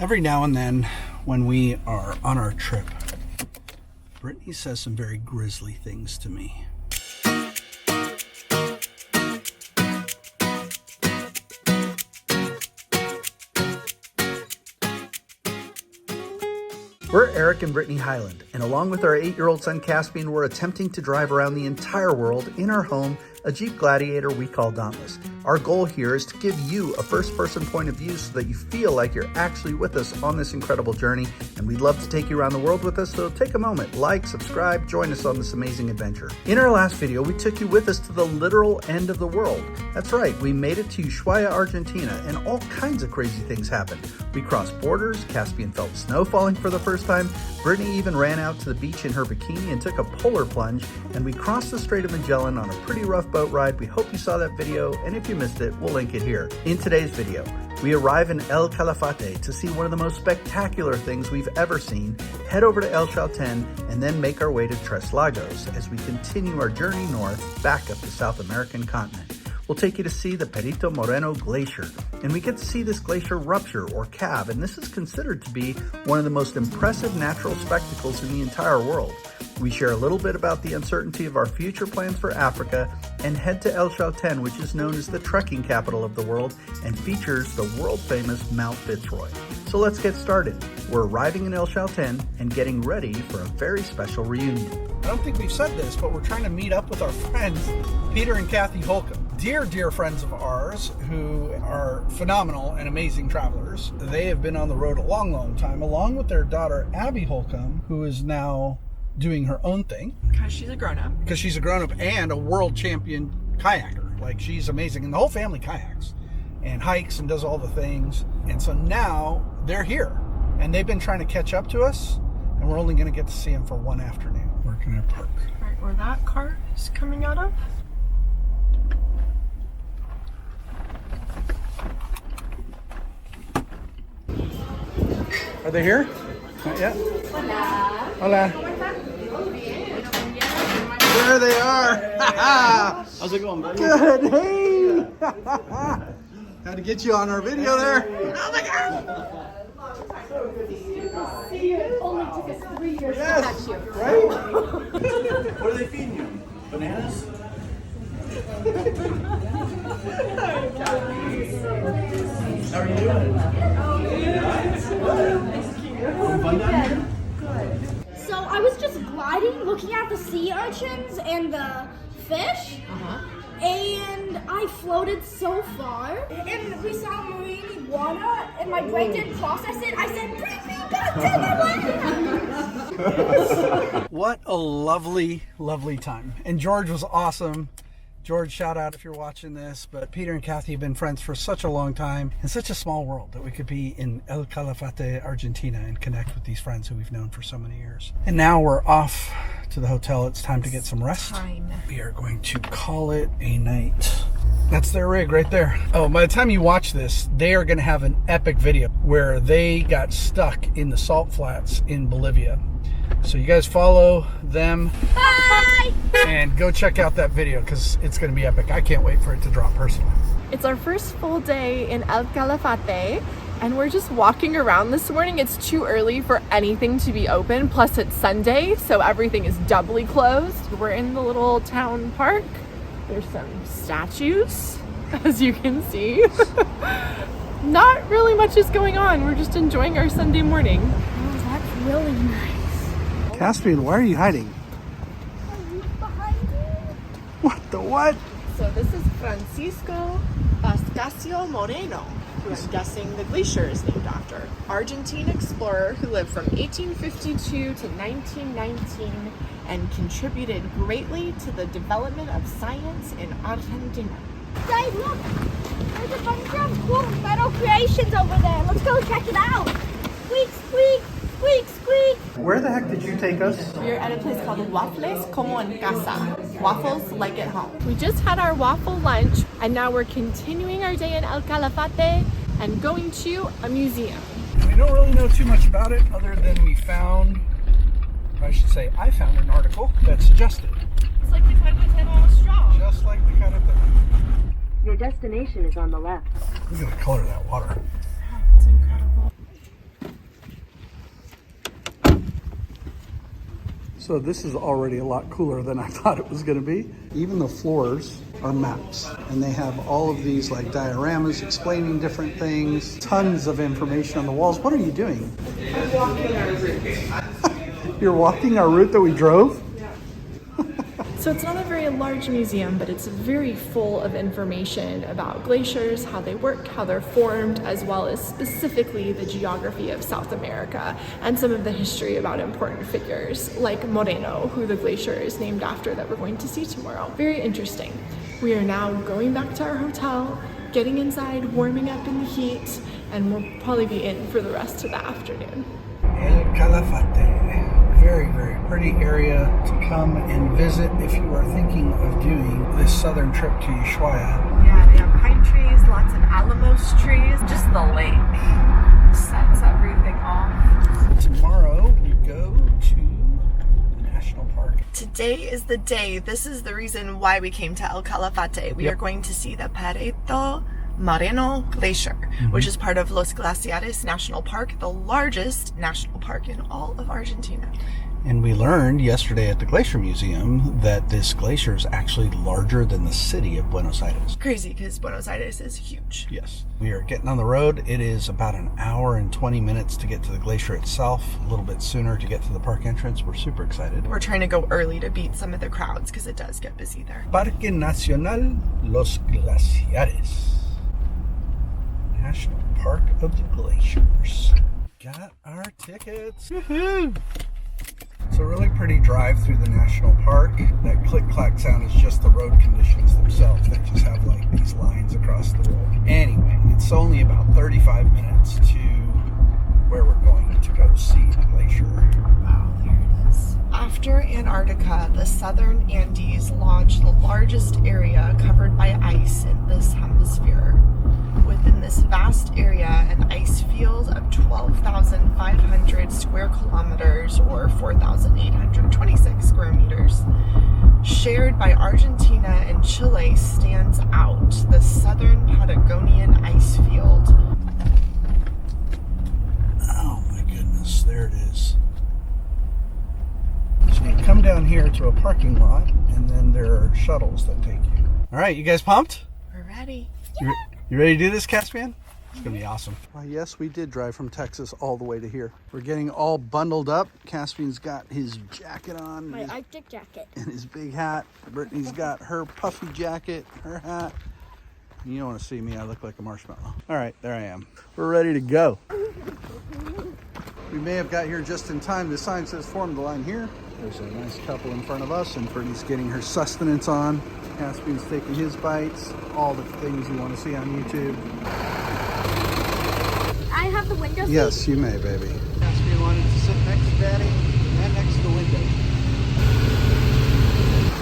Every now and then, when we are on our trip, Brittany says some very grisly things to me. We're Eric and Brittany Highland, and along with our 8-year-old son Caspian, we're attempting to drive around the entire world in our home, a Jeep Gladiator we call Dauntless. Our goal here is to give you a first-person point of view so that you feel like you're actually with us on this incredible journey, and we'd love to take you around the world with us, so take a moment, like, subscribe, join us on this amazing adventure. In our last video, we took you with us to the literal end of the world. That's right, we made it to Ushuaia, Argentina, and all kinds of crazy things happened. We crossed borders, Caspian felt snow falling for the first time, Brittany even ran out to the beach in her bikini and took a polar plunge, and we crossed the Strait of Magellan on a pretty rough boat ride. We hope you saw that video, and if you missed it, we'll link it here. In today's video, we arrive in El Calafate to see one of the most spectacular things we've ever seen, head over to El Chaltén, and then make our way to Tres Lagos as we continue our journey north back up the South American continent. We'll take you to see the Perito Moreno Glacier, and we get to see this glacier rupture or calve, and this is considered to be one of the most impressive natural spectacles in the entire world. We share a little bit about the uncertainty of our future plans for Africa and head to El Chaltén, which is known as the trekking capital of the world and features the world-famous Mount Fitz Roy. So let's get started. We're arriving in El Chaltén and getting ready for a very special reunion. I don't think we've said this, but we're trying to meet up with our friends, Peter and Kathy Holcomb. Dear friends of ours who are phenomenal and amazing travelers. They have been on the road a long time, along with their daughter, Abby Holcomb, who is now doing her own thing. Because she's a grown-up. Because she's a grown-up and a world champion kayaker. Like, she's amazing. And the whole family kayaks and hikes and does all the things. And so now they're here. And they've been trying to catch up to us. And we're only going to get to see them for one afternoon. Where can I park? Right where that car is coming out of. Are they here? Not yet. Hola. Hola. There they are. How's it going, buddy? Good. Hey. Had to get you on our video there. Oh my God. So good to see you guys. It only took us 3 years to catch you. Right? What are they feeding you? Bananas? How are you doing? So I was just gliding, looking at the sea urchins and the fish, and I floated so far. And we saw marine iguana, and my brain didn't process it. I said, "Bring me back to the land!" What a lovely time. And George was awesome. George, shout out if you're watching this. But Peter and Kathy have been friends for such a long time. In such a small world that we could be in El Calafate, Argentina, and connect with these friends who we've known for so many years. And now we're off to the hotel. It's time to get some rest. We are going to call it a night. That's their rig right there. Oh, by the time you watch this, they are going to have an epic video where they got stuck in the salt flats in Bolivia. So you guys follow them. Bye! And go check out that video because it's going to be epic. I can't wait for it to drop personally. It's our first full day in El Calafate, and we're just walking around this morning. It's too early for anything to be open, plus it's Sunday, so everything is doubly closed. We're in the little town park. There's some statues, as you can see. Not really much is going on. We're just enjoying our Sunday morning. Oh, that's really nice. Caspian, why are you hiding? Behind you. What the what? So this is Francisco Pascasio Moreno, who I'm guessing the glacier is named after. Argentine explorer who lived from 1852 to 1919 and contributed greatly to the development of science in Argentina. Guys, look! There's a bunch of cool metal creations over there. Let's go check it out. Squeak, squeak, squeak, squeak. Where the heck did you take us? We're at a place called Waffles como en casa. Waffles like at home. We just had our waffle lunch, and now we're continuing our day in El Calafate and going to a museum. We don't really know too much about it other than we found, I should say, I found an article that suggested. It's like the carretera straw. Just like the kind of thing. Your destination is on the left. Look at the color of that water. It's incredible. So this is already a lot cooler than I thought it was gonna be. Even the floors are maps, and they have all of these like dioramas explaining different things, tons of information on the walls. What are you doing? I'm walking our route. You're walking our route that we drove? So it's not a very large museum, but it's very full of information about glaciers, how they work, how they're formed, as well as specifically the geography of South America and some of the history about important figures like Moreno, who the glacier is named after that we're going to see tomorrow. Very interesting. We are now going back to our hotel, getting inside, warming up in the heat, and we'll probably be in for the rest of the afternoon. El Calafate. Very, very pretty area to come and visit if you are thinking of doing this southern trip to Ushuaia. Yeah, they have pine trees, lots of alamos trees. Just the lake sets everything off. Tomorrow we go to the national park. Today is the day. This is the reason why we came to El Calafate. We are going to see the Perito Moreno Glacier, which is part of Los Glaciares National Park, the largest national park in all of Argentina. And we learned yesterday at the Glacier Museum that this glacier is actually larger than the city of Buenos Aires. Crazy, because Buenos Aires is huge. Yes. We are getting on the road. It is about an hour and 20 minutes to get to the glacier itself, a little bit sooner to get to the park entrance. We're super excited. We're trying to go early to beat some of the crowds because it does get busy there. Parque Nacional Los Glaciares. National Park of the Glaciers. Got our tickets. Woohoo! It's a really pretty drive through the national park. That click-clack sound is just the road conditions themselves. They just have like these lines across the road. Anyway, it's only about 35 minutes to where we're going to go see the glacier. Wow, there it is. After Antarctica, the southern Andes lodge the largest area covered by ice in this hemisphere. Within this vast area, an ice field of 12,500 square kilometers or 4,826 square meters, shared by Argentina and Chile, stands out, the southern Patagonian ice field. Oh my goodness, there it is. So you come down here to a parking lot, and then there are shuttles that take you. All right, you guys pumped? We're ready. You ready to do this, Caspian? It's gonna be awesome. Well, yes, we did drive from Texas all the way to here. We're getting all bundled up. Caspian's got his jacket on. My Arctic jacket. And his big hat. Brittany's got her puffy jacket, her hat. You don't want to see me, I look like a marshmallow. All right, there I am. We're ready to go. We may have got here just in time. The sign says form the line here. There's a nice couple in front of us, and Brittany's getting her sustenance on. Caspian's taking his bites, all the things you want to see on YouTube. I have the window seat. Yes, you may, baby. Caspian wanted to sit next to Daddy and next to the window.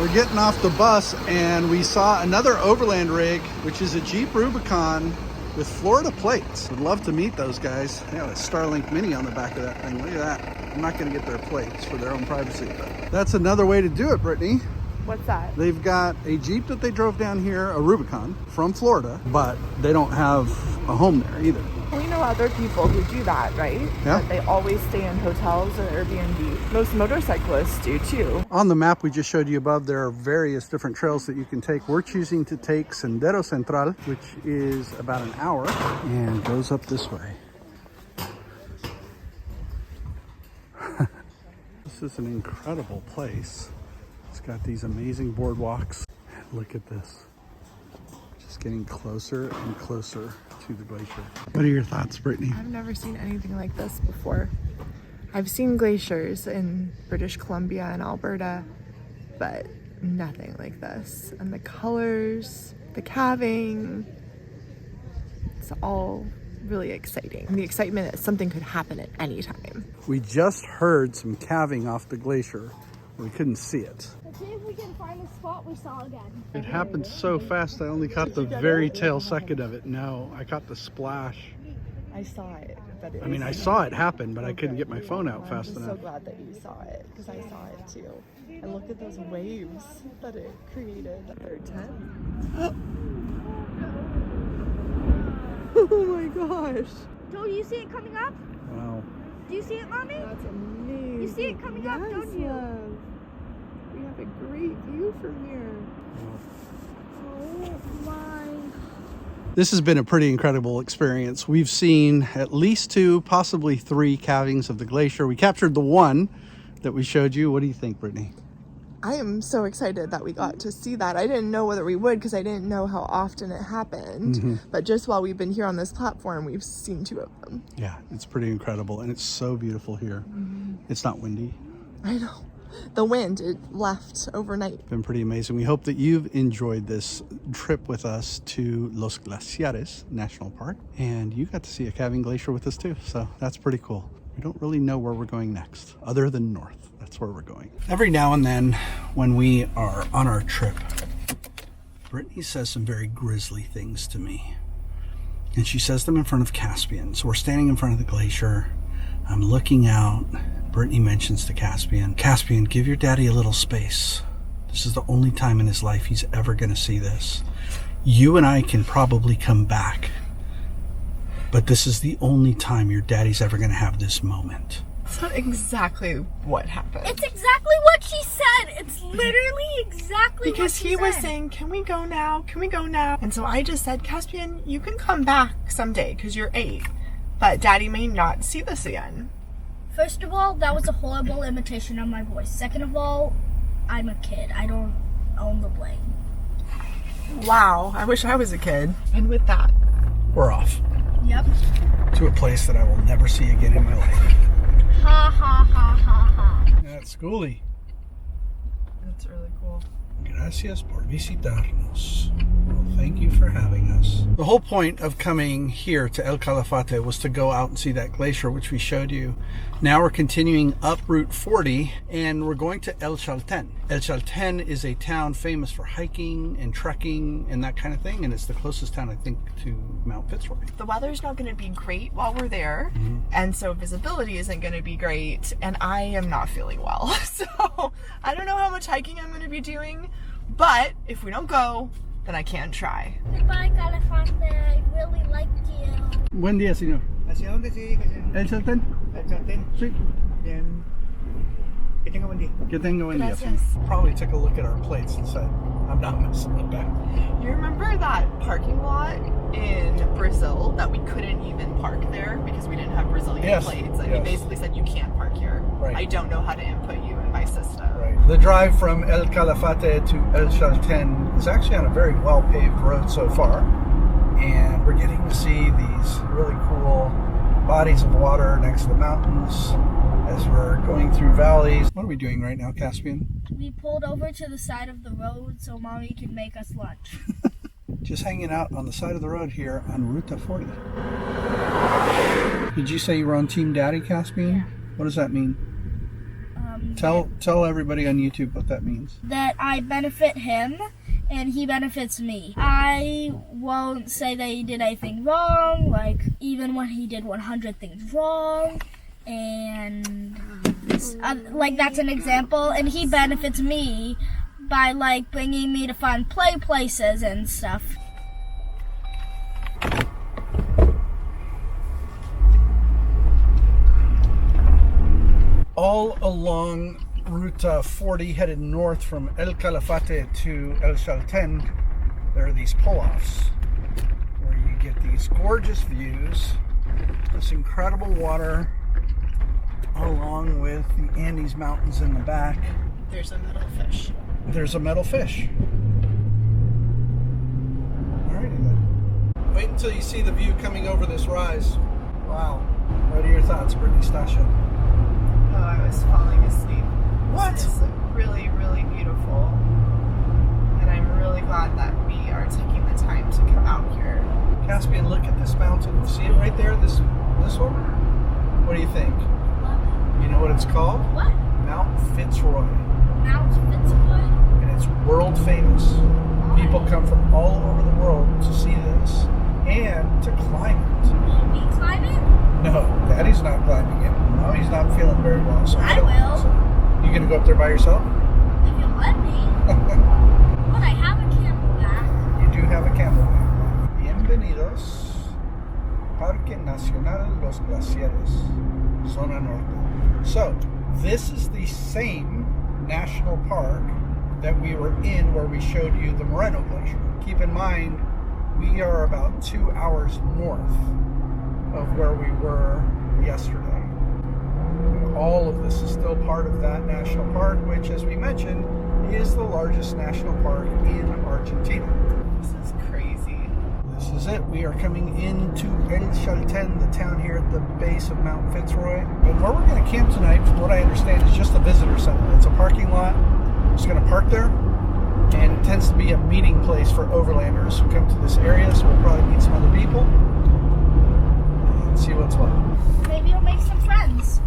We're getting off the bus, and we saw another overland rig, which is a Jeep Rubicon with Florida plates. Would love to meet those guys. They got a Starlink Mini on the back of that thing. Look at that. I'm not going to get their plates for their own privacy, but that's another way to do it, Brittany. What's that? They've got a Jeep that they drove down here, a Rubicon, from Florida, but they don't have a home there either. We know other people who do that, right? Yeah. That they always stay in hotels or Airbnb. Most motorcyclists do too. On the map we just showed you above, there are various different trails that you can take. We're choosing to take Sendero Central, which is about an hour and goes up this way. This is an incredible place. It's got these amazing boardwalks. Look at this. Just getting closer and closer to the glacier. What are your thoughts, Brittany? I've never seen anything like this before. I've seen glaciers in British Columbia and Alberta, but nothing like this. And the colors, the calving, it's all really exciting. And the excitement that something could happen at any time. We just heard some calving off the glacier. We couldn't see it. Let's see if we can find the spot we saw again. It happened so fast, I only caught the very tail second of it. No, I caught the splash. I saw it, but I mean, I saw it happen, but I couldn't get my phone out fast I'm enough. so glad that you saw it, because I saw it too. And look at those waves that it created. They're 10. Oh my gosh. Joe, do you see it coming up? Wow. Do you see it, Mommy? That's amazing. You You see it coming up, don't you? Love. We have a great view from here. Oh my. This has been a pretty incredible experience. We've seen at least 2, possibly 3 calvings of the glacier. We captured the one that we showed you. What do you think, Brittany? I am so excited that we got to see that. I didn't know whether we would because I didn't know how often it happened. But just while we've been here on this platform, we've seen 2 of them. Yeah, it's pretty incredible, and it's so beautiful here. It's not windy. I know. The wind, it left overnight. Been pretty amazing. We hope that you've enjoyed this trip with us to Los Glaciares National Park, and you got to see a calving glacier with us too, so that's pretty cool. We don't really know where we're going next, other than north. That's where we're going. Every now and then, when we are on our trip, Brittany says some very grisly things to me, and she says them in front of Caspian. So we're standing in front of the glacier. I'm looking out. Brittany mentions to Caspian, Caspian, give your daddy a little space. This is the only time in his life he's ever going to see this. You and I can probably come back, but this is the only time your daddy's ever going to have this moment. That's not exactly what happened. It's exactly what she said. It's literally exactly Because what she he was said. saying, can we go now? Can we go now? And so I just said, Caspian, you can come back someday because you're 8. But Daddy may not see this again. First of all, that was a horrible imitation of my voice. Second of all, I'm a kid. I don't own the blame. Wow, I wish I was a kid. And with that, We're off Yep. to a place that I will never see again in my life. Ha ha ha ha ha. That's Schoolie. that's really cool. Gracias por visitarnos. Well, thank you for having us. The whole point of coming here to El Calafate was to go out and see that glacier, which we showed you. Now we're continuing up Route 40, and we're going to El Chaltén. El Chaltén is a town famous for hiking and trekking and that kind of thing, and it's the closest town, I think, to Mount Fitz Roy. The weather's not going to be great while we're there, and so visibility isn't going to be great, and I am not feeling well. So I don't know how much hiking I'm going to be doing, but if we don't go, then I can try. Goodbye, Calafate. I really liked you. Buen día, señor. ¿Hacia dónde sigue? El Chaltén. ¿El chaltén? Sí. Bien. Que tenga buen día. Que tenga buen día. Gracias. Probably took a look at our plates and said, I'm not messing with that. You remember that parking lot in Brazil that we couldn't even park there because we didn't have Brazilian Yes, plates? And yes. he basically said, you can't park here. Right. I don't know how to input you in my system. Right. The drive from El Calafate to El Chaltén is actually on a very well-paved road so far. And we're getting to see these really cool bodies of water next to the mountains as we're going through valleys. What are we doing right now, Caspian? We pulled over to the side of the road so Mommy could make us lunch. Just hanging out on the side of the road here on Route 40. Did you say you were on Team Daddy, Caspian? Yeah. What does that mean? Tell everybody on YouTube what that means. That I benefit him and he benefits me. I won't say that he did anything wrong, like even when he did 100 things wrong, and like that's an example. And he benefits me by like bringing me to fun play places and stuff. All along Route 40 headed north from El Calafate to El Chaltén, there are these pull-offs where you get these gorgeous views, this incredible water, along with the Andes Mountains in the back. There's a metal fish. There's a metal fish. Alrighty then. Wait until you see the view coming over this rise. Wow. What are your thoughts, Brittany Stasha? Oh, I was falling asleep. What? It's really, really beautiful. And I'm really glad that we are taking the time to come out here. Caspian, look at this mountain. See it right there? This one? What do you think? You know what it's called? What? Mount Fitz Roy. Mount Fitz Roy? And it's world famous. People come from all over the world to see this and to climb it. We climb it? No, Daddy's not climbing it. No, he's not feeling very well. So I will. So, you gonna go up there by yourself? If you let me. But I have a camelback. You do have a camelback. Bienvenidos, Parque Nacional Los Glaciares, Zona Norte. So, This is the same national park that we were in where we showed you the Moreno Glacier. Keep in mind, we are about 2 hours north of where we were yesterday. All of this is still part of that national park, which, as we mentioned, is the largest national park in Argentina. This is crazy. This is it. We are coming into El Chaltén, the town here at the base of Mount Fitz Roy. And where we're going to camp tonight, from what I understand, is just a visitor center. It's a parking lot. We're just going to park there. And it tends to be a meeting place for overlanders who come to this area, so we'll probably meet some other people and see what's what. Maybe I'll make some friends.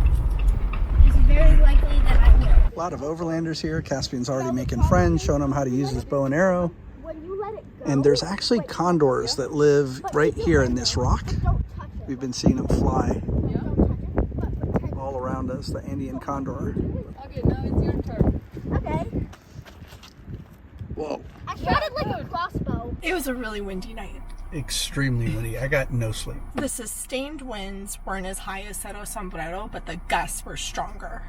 It's very likely that I will. A lot of overlanders here. Caspian's already making friends, showing them how to use his bow and arrow. When you let it go, And there's actually condors that live right here in this rock. don't touch it. We've been seeing them fly Don't touch it, but pretend. all around us, the Andean condor. Okay, now it's your turn. Okay. Whoa. I shot it like a crossbow. It was a really windy night. Extremely windy. I got no sleep. The sustained winds weren't as high as Cerro Sombrero, but the gusts were stronger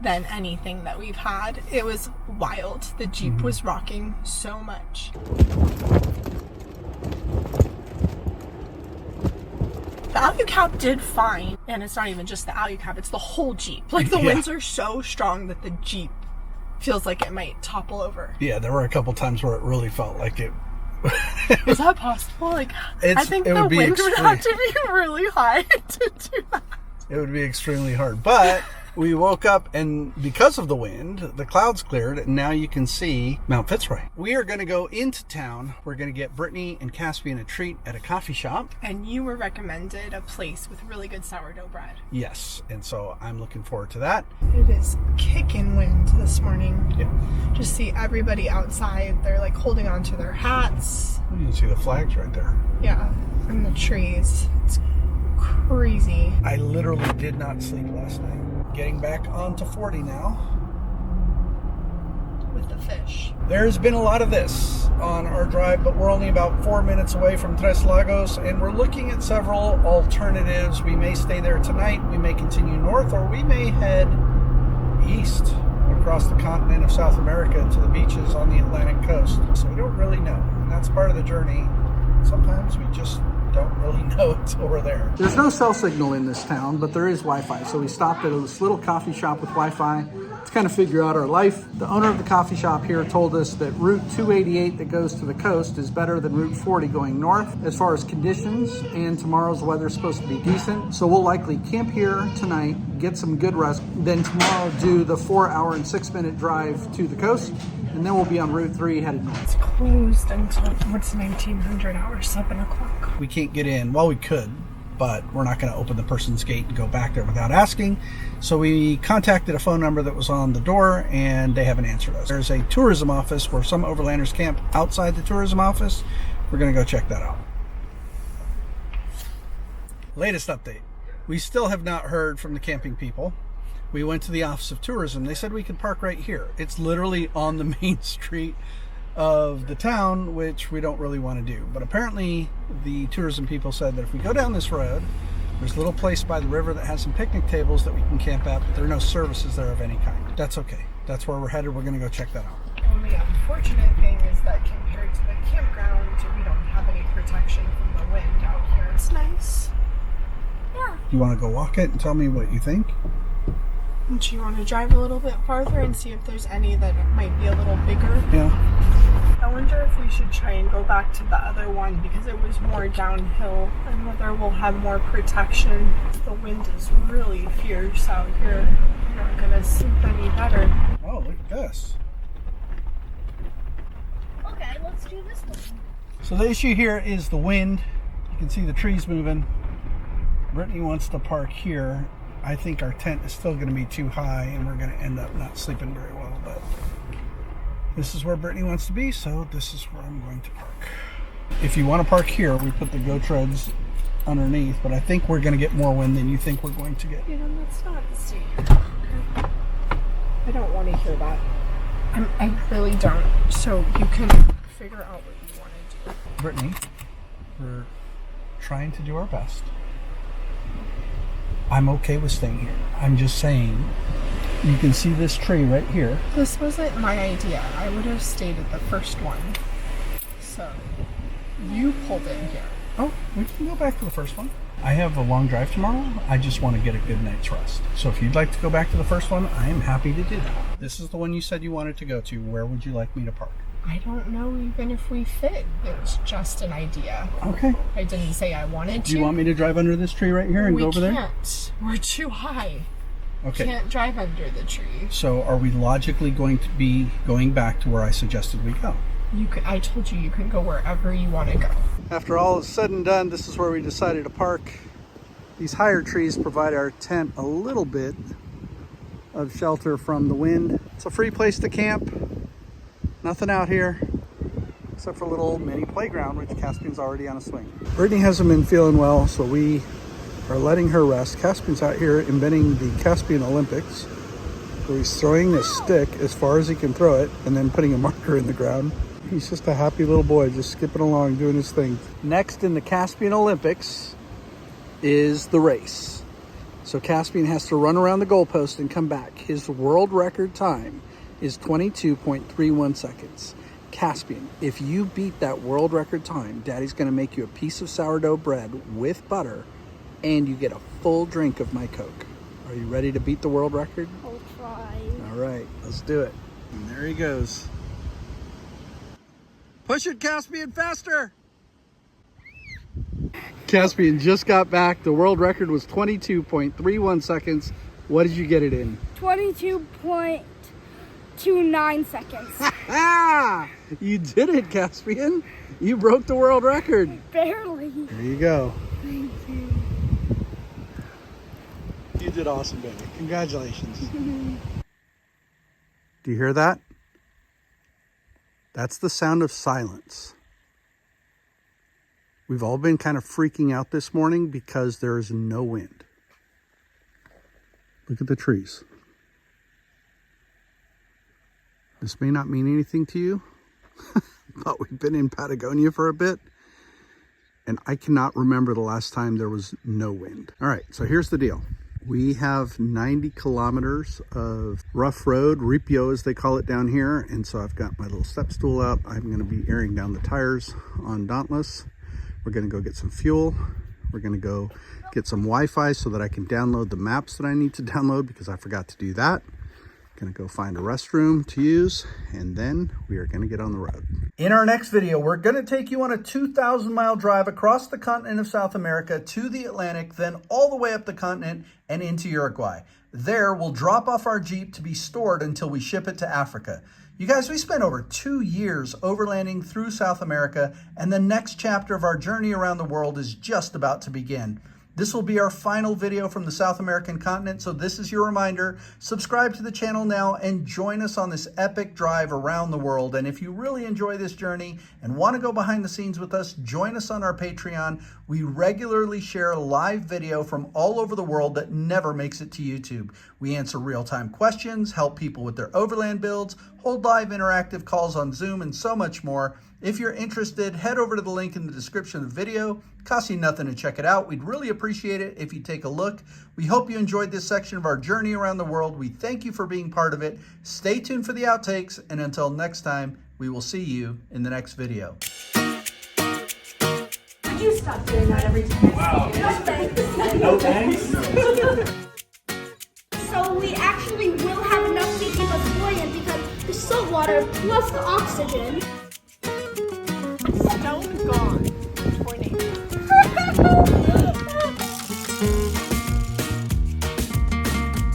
than anything that we've had. It was wild. The Jeep was rocking so much. The Alucab did fine, and it's not even just the Alucab, it's the whole Jeep. Like, the winds are so strong that the Jeep feels like it might topple over. Yeah, there were a couple times where it really felt like it. Is that possible? Like, I think the wind would have to be really high to do that. It would be extremely hard. But we woke up, and because of the wind, the clouds cleared, and now you can see Mount Fitzroy. We are going to go into town. We're going to get Brittany and Caspian a treat at a coffee shop. And you were recommended a place with really good sourdough bread. Yes, and so I'm looking forward to that. It is kicking wind this morning. Yeah. Just see everybody outside. They're like holding on to their hats. You can see the flags right there. Yeah, and the trees. It's crazy. I literally did not sleep last night. Getting back onto 40 now. With the fish. There's been a lot of this on our drive, but we're only about 4 minutes away from Tres Lagos, and we're looking at several alternatives. We may stay there tonight, we may continue north, or we may head east across the continent of South America to the beaches on the Atlantic coast. So we don't really know, and that's part of the journey. Sometimes we just don't really know until we're there. There's no cell signal in this town, but there is Wi-Fi. So we stopped at this little coffee shop with Wi-Fi to kind of figure out our life. The owner of the coffee shop here told us that Route 288 that goes to the coast is better than Route 40 going north as far as conditions, and tomorrow's weather is supposed to be decent. So we'll likely camp here tonight, get some good rest, then tomorrow do the 4-hour and 6-minute drive to the coast, and then we'll be on Route 3 headed north. It's closed until, what's 1900 hours, 7 o'clock. We can't get in. Well, we could, but we're not going to open the person's gate and go back there without asking. So we contacted a phone number that was on the door, and they haven't answered us. There's a tourism office where some overlanders camp outside the tourism office. We're going to go check that out. Latest update. We still have not heard from the camping people. We went to the Office of Tourism. They said we could park right here. It's literally on the main street of the town, which we don't really want to do. But apparently the tourism people said that if we go down this road, there's a little place by the river that has some picnic tables that we can camp at, but there are no services there of any kind. That's okay. That's where we're headed. We're going to go check that out. The only unfortunate thing is that compared to the campground, we don't have any protection from the wind out here. It's nice. Yeah. You want to go walk it and tell me what you think? Do you want to drive a little bit farther and see if there's any that might be a little bigger? Yeah. I wonder if we should try and go back to the other one because it was more downhill and whether we'll have more protection. The wind is really fierce out here. I'm not going to sleep any better. Oh, look at this. Okay, let's do this one. So the issue here is the wind. You can see the trees moving. Brittany wants to park here. I think our tent is still going to be too high and we're going to end up not sleeping very well, but this is where Brittany wants to be, so this is where I'm going to park. If you want to park here, we put the go treads underneath, but I think we're going to get more wind than you think we're going to get. You know, that's not safe. I don't want to hear that. I really don't. So you can figure out what you want to do. Brittany, we're trying to do our best. I'm okay with staying here. I'm just saying, you can see this tree right here. This wasn't my idea. I would have stayed at the first one. So, you pulled in here. Oh, we can go back to the first one. I have a long drive tomorrow. I just want to get a good night's rest. So if you'd like to go back to the first one, I am happy to do that. This is the one you said you wanted to go to. Where would you like me to park? I don't know even if we fit. It was just an idea. Okay. I didn't say I wanted to. Do you want me to drive under this tree right here and go over there? We can't. We're too high. Okay. Can't drive under the tree. So are we logically going to be going back to where I suggested we go? I told you you can go wherever you want to go. After all is said and done, this is where we decided to park. These higher trees provide our tent a little bit of shelter from the wind. It's a free place to camp. Nothing out here except for a little mini playground, which Caspian's already on a swing. Brittany hasn't been feeling well, so we are letting her rest. Caspian's out here inventing the Caspian Olympics, where he's throwing a stick as far as he can throw it and then putting a marker in the ground. He's just a happy little boy, just skipping along, doing his thing. Next in the Caspian Olympics is the race. So Caspian has to run around the goalpost and come back. His world record time is 22.31 seconds. Caspian, if you beat that world record time, Daddy's gonna make you a piece of sourdough bread with butter and you get a full drink of my Coke. Are you ready to beat the world record? I'll try. All right, let's do it. And there he goes. Push it, Caspian, faster! Caspian just got back. The world record was 22.31 seconds. What did you get it in? 22.29 seconds. Ah! You did it, Caspian. You broke the world record. Barely. There you go. Thank you. You did awesome, baby. Congratulations. Do you hear that? That's the sound of silence. We've all been kind of freaking out this morning because there is no wind. Look at the trees. This may not mean anything to you, but we've been in Patagonia for a bit, and I cannot remember the last time there was no wind. All right, so here's the deal. We have 90 kilometers of rough road, ripio as they call it down here, and so I've got my little step stool out. I'm going to be airing down the tires on Dauntless. We're going to go get some fuel. We're going to go get some Wi-Fi so that I can download the maps that I need to download because I forgot to do that. Going to go find a restroom to use, and then we are going to get on the road. In our next video, we're going to take you on a 2,000-mile drive across the continent of South America to the Atlantic, then all the way up the continent and into Uruguay. There, we'll drop off our Jeep to be stored until we ship it to Africa. You guys, we spent over 2 years overlanding through South America, and the next chapter of our journey around the world is just about to begin. This will be our final video from the South American continent, so this is your reminder. Subscribe to the channel now and join us on this epic drive around the world. And if you really enjoy this journey and want to go behind the scenes with us, join us on our Patreon. We regularly share live video from all over the world that never makes it to YouTube. We answer real-time questions, help people with their overland builds, hold live interactive calls on Zoom, and so much more. If you're interested, head over to the link in the description of the video. Costs you nothing to check it out. We'd really appreciate it if you take a look. We hope you enjoyed this section of our journey around the world. We thank you for being part of it. Stay tuned for the outtakes, and until next time, we will see you in the next video. Would you stop doing that every time? Wow. No thanks. No thanks? So we actually will have enough to keep us buoyant because the salt water plus the oxygen. Stone gone. Tornado.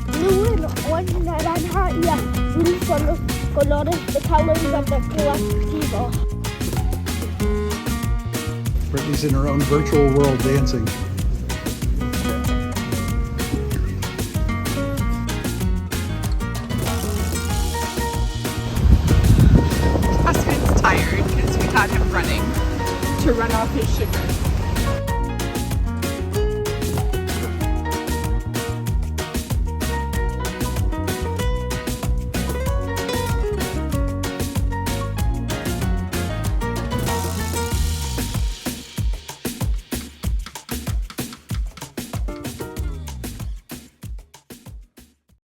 Blue and orange, naranja y azul son los colores, the colors of the colectivo. Brittany's in her own virtual world dancing. Caspian's tired because we had him running to run off his sugar.